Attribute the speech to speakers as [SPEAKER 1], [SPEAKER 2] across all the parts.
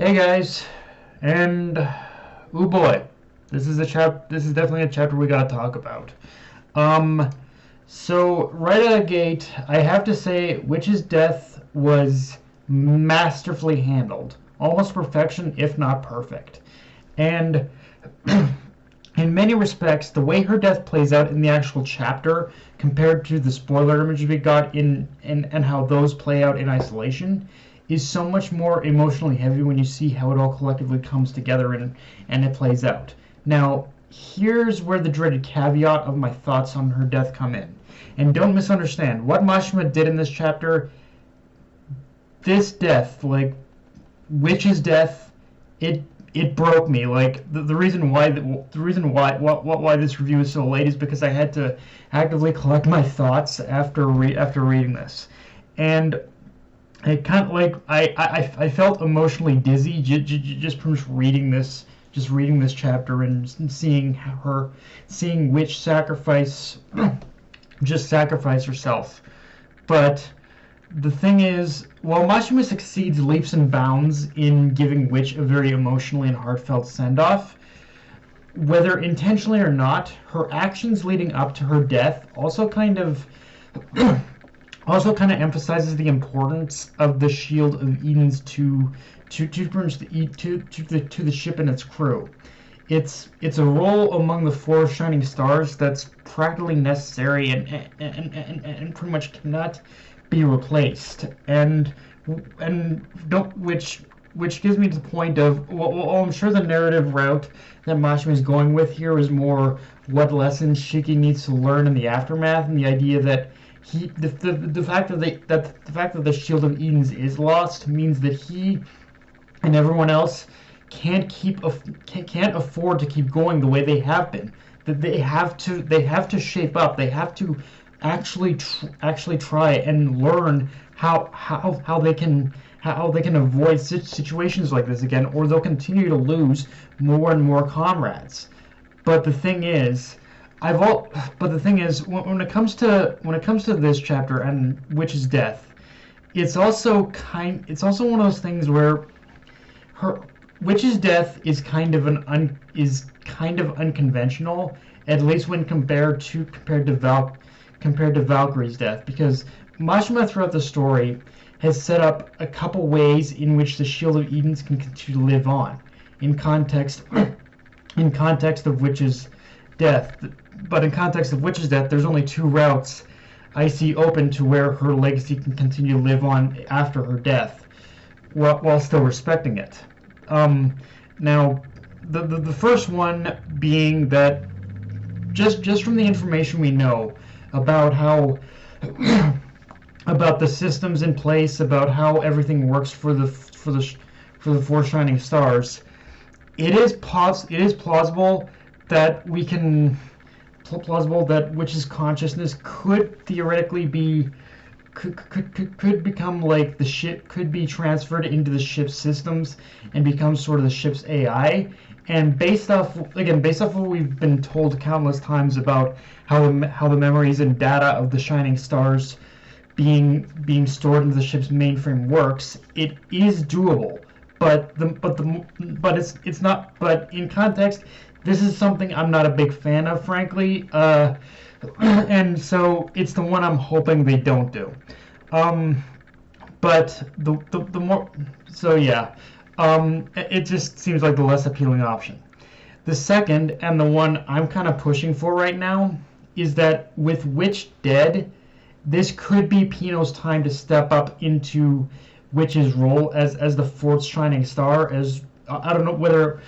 [SPEAKER 1] Hey guys, and oh boy, this is definitely a chapter we gotta talk about. Um, so right out of the gate, I have to say, Witch's death was masterfully handled, almost perfection, if not perfect. And in many respects, the way her death plays out in the actual chapter, compared to the spoiler images we got and how those play out in isolation, is so much more emotionally heavy when you see how it all collectively comes together and it plays out. Now, here's where the dreaded caveat of my thoughts on her death come in. And don't misunderstand, what Mashima did in this chapter, this death, like Witch's death, it broke me. Like the reason why why this review is so late is because I had to actively collect my thoughts after reading this, and it kind of like I felt emotionally dizzy just from just reading this chapter and seeing Witch sacrifice just sacrifice herself. But the thing is, while Mashima succeeds leaps and bounds in giving Witch a very emotionally and heartfelt send-off, whether intentionally or not, her actions leading up to her death also kind of emphasizes the importance of the Shield of Edens to the ship and its crew. It's a role among the four shining stars that's practically necessary and pretty much cannot be replaced, and don't which gives me to the point of well, I'm sure the narrative route that Mashima is going with here is more what lessons Shiki needs to learn in the aftermath, and the idea that the fact that the Shield of Edens is lost means that he and everyone else can't afford to keep going the way they have been. That they have to shape up. They have to actually try and learn how they can avoid situations like this again, or they'll continue to lose more and more comrades. But the thing is, when it comes to this chapter and Witch's death, it's also one of those things where her Witch's death is kind of unconventional, at least when compared to Valkyrie's death, because Mashima throughout the story has set up a couple ways in which the Shield of Edens can continue to live on, in context of Witch's death. But in context of Witch's death, there's only two routes I see open to where her legacy can continue to live on after her death, while still respecting it. Now, the first one being that just from the information we know about how about the systems in place, about how everything works for the four shining stars, it is plausible that Witch's consciousness could theoretically be could become like the ship, could be transferred into the ship's systems and become sort of the ship's AI. And based off what we've been told countless times about how the memories and data of the shining stars being stored into the ship's mainframe works, it is doable. But it's not. But in context, this is something I'm not a big fan of, frankly. And so it's the one I'm hoping they don't do. But the more, so yeah, it just seems like the less appealing option. The second, and the one I'm kind of pushing for right now, is that with Witch dead, this could be Pino's time to step up into Witch's role as the fourth shining star, as I don't know whether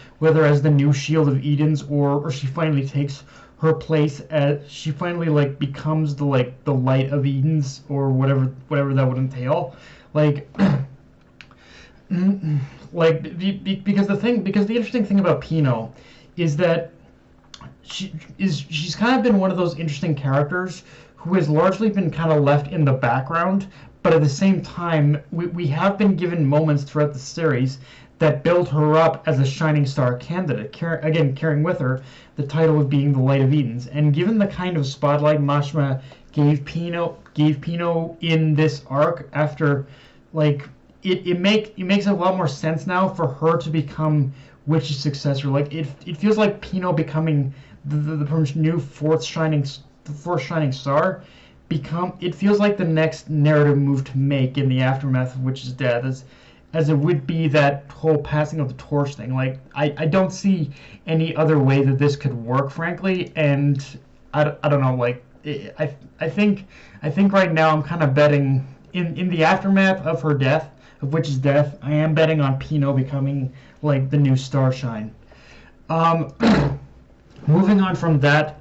[SPEAKER 1] as the new Shield of Edens, or she finally takes her place as she finally like becomes the light of Edens, or whatever that would entail. Like because the interesting thing about Pino is that she's kind of been one of those interesting characters who has largely been kind of left in the background, but at the same time we have been given moments throughout the series that build her up as a shining star candidate, carrying with her the title of being the Light of Edens. And given the kind of spotlight Mashima gave Pino in this arc, after like it makes a lot more sense now for her to become Witch's successor. Like it feels like Pino becoming the new fourth shining star. It feels like the next narrative move to make in the aftermath of Witch's death, as it would be that whole passing of the torch thing. Like I don't see any other way that this could work, frankly, and I don't know. Like I think right now I'm kind of betting in the aftermath of her death, of Witch's death. I am betting on Pino becoming like the new Starshine. Moving on from that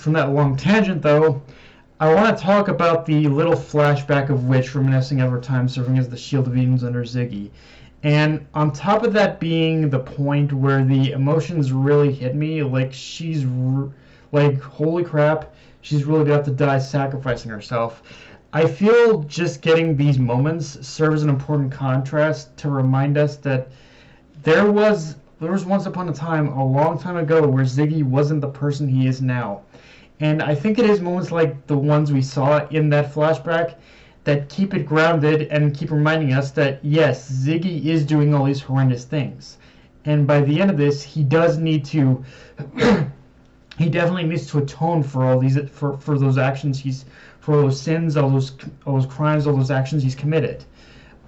[SPEAKER 1] long tangent, though, I want to talk about the little flashback of Witch reminiscing of her time serving as the Shield of Demons under Ziggy. And on top of that being the point where the emotions really hit me, like like, holy crap, she's really about to die sacrificing herself. I feel just getting these moments serves an important contrast to remind us that there was once upon a time, a long time ago, where Ziggy wasn't the person he is now. And I think it is moments like the ones we saw in that flashback that keep it grounded and keep reminding us that, yes, Ziggy is doing all these horrendous things. And by the end of this, he does need to... he definitely needs to atone for all these... for those actions for those sins, all those crimes, all those actions he's committed.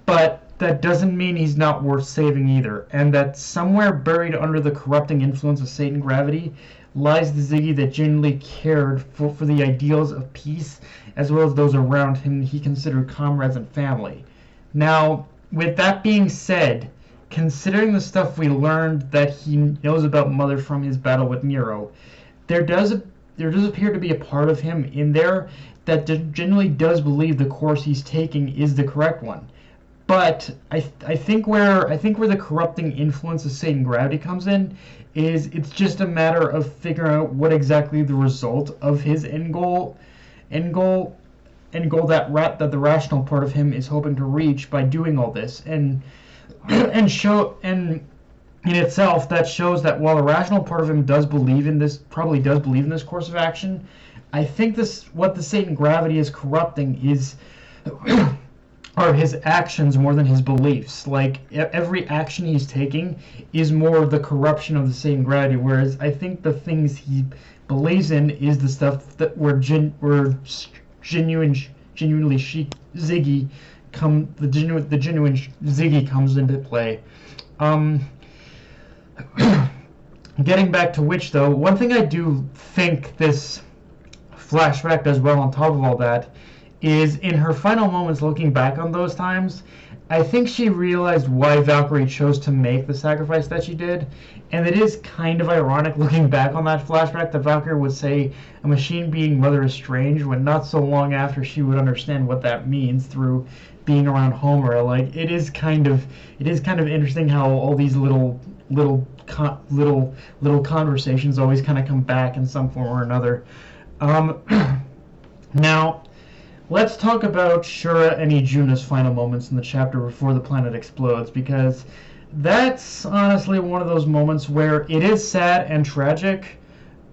[SPEAKER 1] But that doesn't mean he's not worth saving either. And that somewhere buried under the corrupting influence of Satan gravity lies the Ziggy that genuinely cared for the ideals of peace, as well as those around him he considered comrades and family. Now, with that being said, considering the stuff we learned that he knows about Mother from his battle with Nero, there does appear to be a part of him in there that genuinely does believe the course he's taking is the correct one. But I think where the corrupting influence of Satan gravity comes in is it's just a matter of figuring out what exactly the result of his end goal that the rational part of him is hoping to reach by doing all this, and in itself that shows that while the rational part of him probably does believe in this course of action, I think what the Satan gravity is corrupting is are his actions more than his beliefs. Like, every action he's taking is more the corruption of the Satan gravity, whereas I think the things he believes in is the stuff that the genuine Ziggy comes into play. Getting back to Witch, though, one thing I do think this flashback does well on top of all that is in her final moments looking back on those times, I think she realized why Valkyrie chose to make the sacrifice that she did, and it is kind of ironic looking back on that flashback that Valkyrie would say a machine being mother is strange when not so long after she would understand what that means through being around Homer. Like, it is kind of interesting how all these little conversations always kind of come back in some form or another. Now, let's talk about Shura and Ijuna's final moments in the chapter before the planet explodes, because that's honestly one of those moments where it is sad and tragic,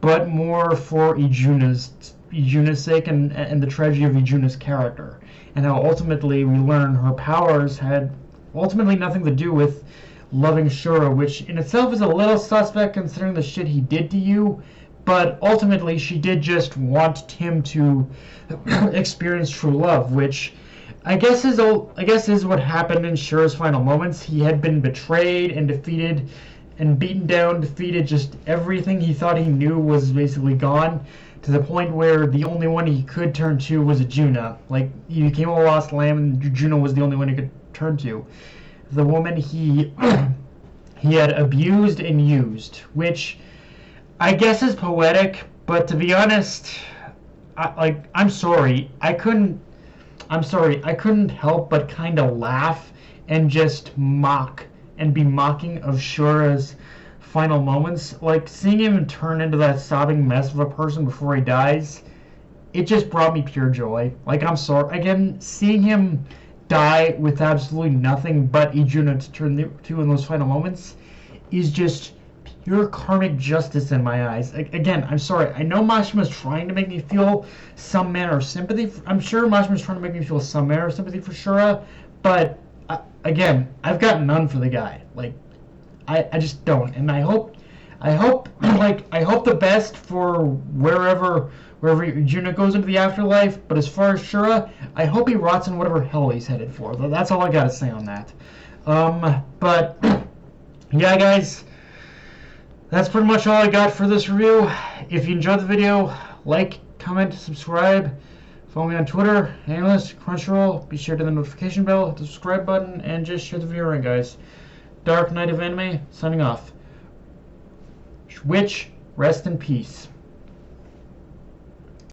[SPEAKER 1] but more for Ijuna's sake and the tragedy of Ijuna's character, and how ultimately we learn her powers had ultimately nothing to do with loving Shura, which in itself is a little suspect considering the shit he did to you. But ultimately, she did just want him to experience true love, which I guess is what happened in Shura's final moments. He had been betrayed and defeated and beaten down, defeated. Just everything he thought he knew was basically gone, to the point where the only one he could turn to was Ijuna. Like, he became a lost lamb, and Ijuna was the only one he could turn to. The woman he had abused and used, which I guess is poetic, but to be honest, I'm sorry, I couldn't help but kind of laugh and just mock and be mocking of Shura's final moments. Like, seeing him turn into that sobbing mess of a person before he dies, it just brought me pure joy. Like, I'm sorry, again, seeing him die with absolutely nothing but Ijuna to turn to in those final moments is just pure karmic justice in my eyes. Again, I'm sorry. I know Mashima's trying to make me feel some manner of sympathy. I'm sure Mashima's trying to make me feel some manner of sympathy for Shura, but again, I've got none for the guy. Like, I just don't, and I hope I hope the best for wherever Juna goes into the afterlife. But as far as Shura, I hope he rots in whatever hell he's headed for. That's all I gotta say on that. But yeah, guys, that's pretty much all I got for this review. If you enjoyed the video, like, comment, subscribe. Follow me on Twitter, Analyst, Crunchyroll. Be sure to hit the notification bell, hit the subscribe button, and just share the video around, guys. Dark Knight of Anime, signing off. Witch, rest in peace.